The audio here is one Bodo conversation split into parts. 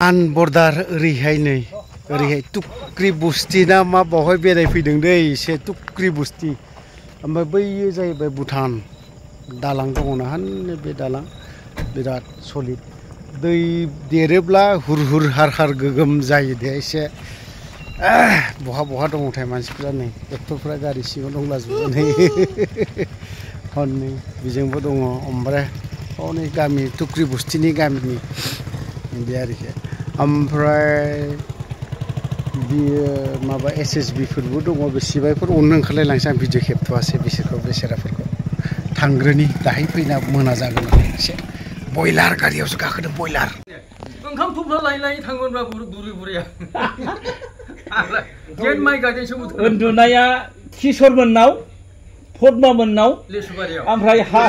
आन बर्डार ओरैहाय नै ओरैहाय टुक्रि बुस्ति ना मा बावहाय बेरायफैदों दै एसे टुक्रि बुस्ति ओमफ्राय बैयो जाहैबाय भुटान दालां दङना हान बे दालां बिराद सलिड दै देरोब्ला हुर हुर हार हार गोगोम जायो दे एसे बहा बहा दङथाय मानसिफ्रा नै एक्टरफ्रा गारि सिङाव दंलाजोबो नै हनै बेजोंबो दङ ओमफ्राय हनै गामि टुक्रि बुस्तिनि गामिनि बे आरोखि ओमफ्राय बियो माबा SSB फोरबो दङ बे सिबायफोर अननो ओंखारलायलांसै आं भिडिअ खेबथ'वासै बिसोरखौ बेसेराफोरखौ थांग्रोनि दाहाय फैना मोना जागोन एसे बयलार गारियावसो गाखोदों बयलार ओंखाम थुब्ला लाय थांगोनब्ला बुरि बुरिया गेट माइ गायनायसो उन्दुनाया किशोरमोननाव पद्मामोननाव ओमफ्राय हा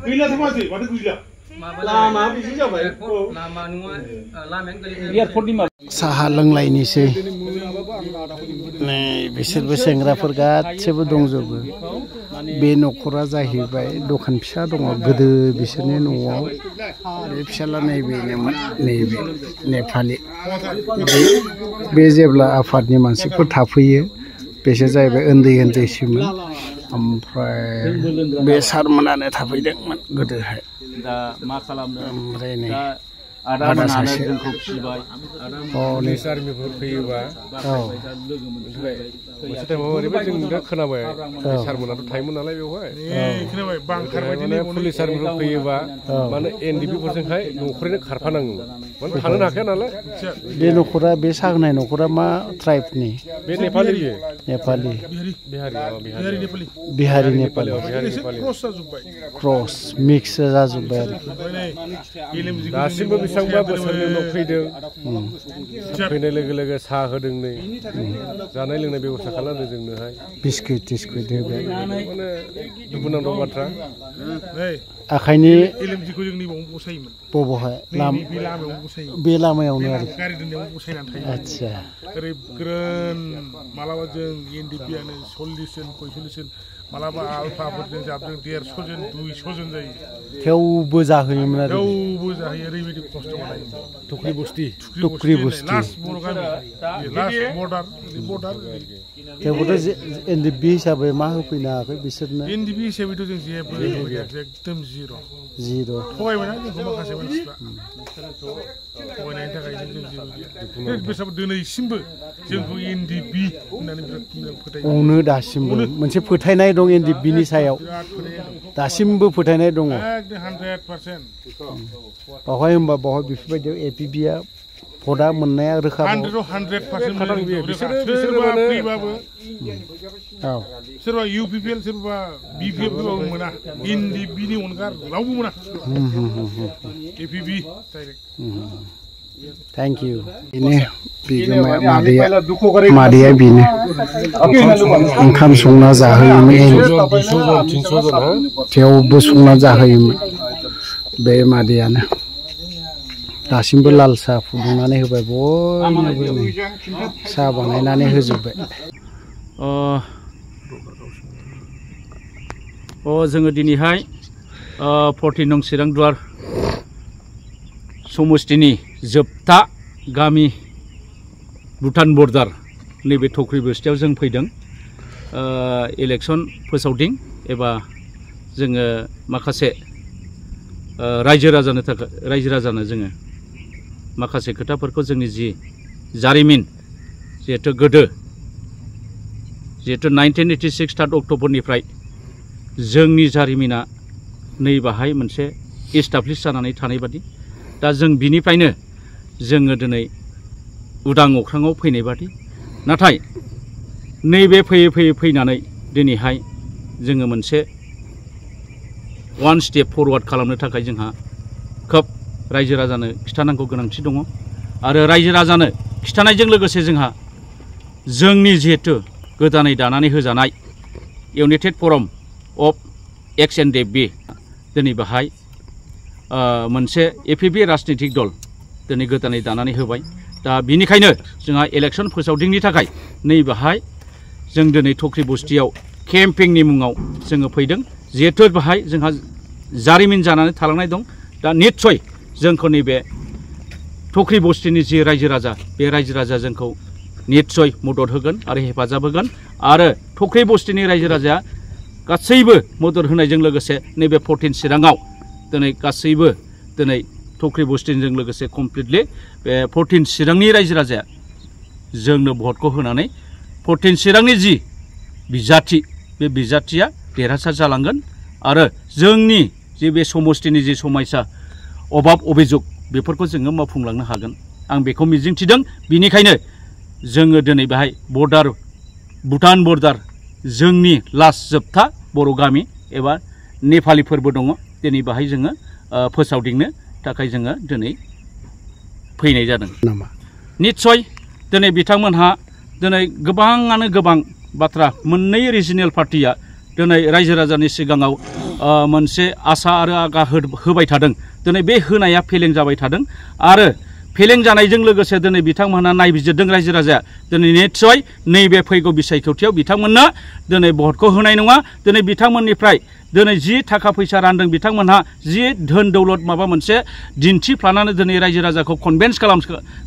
गैलाथ' माथो गैला लामा बिदि जाबाय लामा नङा लामायानो एयारपर्टनि मा साहा लोंलायनोसै नै बिसोरबो सेंग्राफोर गासैबो दंजोबो बे न'खरा जाहैबाय दखान फिसा दङ गोदो बिसोरनि न'आव बे फिसाला नैबेनोमोन नैबे नेपालि बे जेब्ला आफादनि मानसिफोर थाफैयो बेसोर जाहैबाय उन्दै उन्दैसोमोन ओमफ्राय बे सारमोनानो थाफैदोंमोन गोदोहाय दा मा खालामनो ओमफ्राय नै आदा सासे जोंखौ फिबाय पुलिस आर्मिफोर फैयोबा मोनसे टाइमाव ओरैबायदि जों दा खोनाबाय सारमोनाथ' थायोमोन नालाय बेवहाय माने पुलिस आर्मिफोर फैयोबा माने NDP फोरजोंहाय न'खरैनो खारफानाङो माने थांनो हाखाया नालाय बे न'खरा बे सागनाय न'खरा मा ट्राइबनि बे नेपालि नेपालि बिहारि नेपालि क्रस मिक्स जाजोब्बाय आरो दासिमबो बेसेबांबा बोसोरनि उनाव फैदों फैनाय लोगो लोगो साहा होदों नै जानाय लोंनाय बेब'स्था खालामदों जोंनोहाय बिस्कुट टिस्कुट होबाय माने दुखुनांथाव बाथ्रा आखाइनि LMG-खौ जों नैबावनो बसायोमोन बबेहाय बे लामायावनो आरो गारि दोननायावनो बसायनानै थायो आदसा ओरै ग्रोन मालाबा जों NDP-आनो 40 जन 45 जन मालाबा आलफाफोरजों जाबदों 150 जन 200 जन जायो थेवबो जाहोयोमोन आरो थेवबो जाहोयो ओरैबायदि खस्थ' मोनो टुक्रि बुस्ति लास्ट बर' गामि लास्ट बर्डार थेवबोथ' NDP हिसाबै मा होफैनो हायाखै बिसोरनो NDP हिसाबैथ' जों जेबो एकदम जिर' थगायबायना जोंखौ माखासे मानसिफ्रा थगायनायनि थाखायनो जों जेबो बेसाबो दिनैसिमबो जोंखौ NDP होननानै बिराद फोथायो अनो दासिमबो मोनसे फोथायनाय दं NDP-नि सायाव दासिमबो फोथायनाय दङ 100% बावहाय होमबा बावहाय बेफोरबायदियाव APB-आ भटआ मोननाया रोखा 100% सोरबा फ्रिबाबो सोरबा UPPL सोरबा BPF बाबो मोना NDP-नि अनगा रावबो मोना APB डाइरेक्ट थैंक यू बेनो बिगोमाया मादैया बेनो ओंखाम संना जाहोयोमोन थेवबो संना जाहोयोमोन बे मादैयानो दासिमबो लाल साहा फुदुंनानै होबाय बयनोबो साहा बानायनानै होजोबबाय जोङो दिनैहाय 14 नं चिरांदुवार समस्तिनि जोबथा गामि भुटान बर्डार नैबे टुक्रि बुस्तियाव जों फैदों इलेक्सन फोसावदिं एबा जोङो माखासे रायजो राजानो जोङो माखासे खोथाफोरखौ जोंनि जि जारिमिन जिहेतु गोदो जिहेतु 1986 3 अक्ट'बरनिफ्राय जोंनि जारिमिना नैबाहाय मोनसे इस्टाब्लिश जानानै थानाय बादि दा जों बिनिफ्रायनो जोङो दिनै उदां अख्राङाव फैनाय बादि नाथाय नैबे फैनानै दिनैहाय जोङो मोनसे वान स्टेप फरवार्ड खालामनो थाखाय जोंहा खोब रायजो राजानो खिथानांगौ गोनांथि दङ आरो रायजो राजानो खिथानायजों लोगोसे जोंहा जोंनि जिहेतु गोदानै दानानै होजानाय इउनाइटेड फराम अफ XNDP दिनै बाहाय मोनसे APB राजनितिक दल दिनै गोदानै दानानै होबाय दा बिनिखायनो जोंहा इलेक्सन फोसावदिंनि थाखाय नैबाहाय जों दिनै टुक्रि बुस्तियाव केम्पिंनि मुङाव जोङो फैदों जिहेतु बाहाय जोंहा जारिमिन जानानै थालांनाय दं दा निस्सय जोंखौ नैबे थख्रि बस्तिनि जि रायजो राजा बे रायजो राजा जोंखौ निस्सय मदद होगोन आरो हेफाजाब होगोन आरो थख्रि बस्तिनि रायजो राजाया गासैबो मदद होनायजों लोगोसे नैबे 14 चिराङाव दिनै गासैबो दिनै थख्रि बस्तिजों लोगोसे कमप्लिटलि बे 14 चिरांनि रायजो राजाया जोंनो भटखौ होनानै 14 चिरांनि जि बिजाथि बे बिजाथिया देरहासार जालांगोन आरो जोंनि जे बे समस्तिनि जि समायसा अभाब अभियोग बेफोरखौ जोङो मावफुंलांनो हागोन आं बेखौ मिजिंथिदों बिनिखायनो जोङो दिनै बेहाय बर्डार भुटान बर्डार जोंनि लास्ट जोबथा बर' गामि एबा नेपालिफोरबो दङ दिनै बेहाय जोङो फोसावदिंनो थाखाय जोङो दिनै फैनाय जादों नामा निस्सय दिनै बिथांमोनहा दिनै गोबाङानो गोबां बाथ्रा मोननै रिजिनेल पार्टिया दिनै रायजो राजानि सिगाङाव मोनसे आसा आरो आगा होबाय थादों दिनै बे होनाया फेलें जाबाय थादों आरो फेलें जानायजों लोगोसे दिनै बिथांमोनहा नायबिजिरदों रायजो राजाया दिनै निस्सय नैबे फैगौ बिसायख'थियाव बिथांमोननो दिनै भटखौ होनाय नङा दिनै बिथांमोननिफ्राय दिनै जि थाखा फैसा रानदों बिथांमोनहा जि धोन दौलत माबा मोनसे दिन्थिफ्लानानै दिनै रायजो राजाखौ कनभिन्स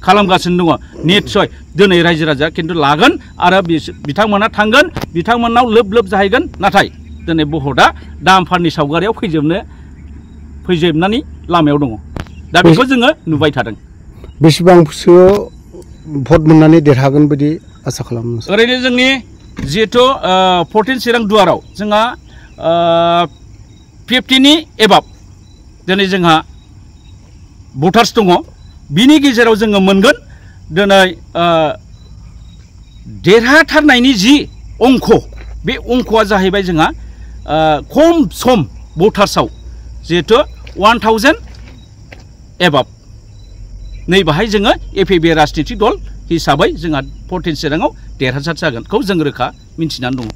खालामगासिनो दङ निस्सय दिनै रायजो राजाया खिन्थु लागोन आरो बिथांमोनहा थांगोन बिथांमोननाव लोब लोब जाहैगोन नाथाय दिनै भटआ दामफारनि सावगारियाव फैजोबनानै लामायाव दङ दा बेखौ जोङो नुबाय थादों बेसेबांसो भट मोननानै देरहागोन बायदि आसा खालामो ओरैनो जोंनि जिहेथु 14 चिरां दुवाराव जोंहा 50नि एबाब दिनै जोंहा भटार्स दङ बिनि गेजेराव जोङो मोनगोन दिनै देरहाथारनायनि जि अंक बे अंकआ जाहैबाय जोंहा खम सम भटार्सआव जिहेथु 1000 एबाब नै बाहाय जोङो एफएबि राजनितिक दल हिसाबै जोंहा 14 चिराङाव देरहासार जागोनखौ जों रोखा मिन्थिनानै दङ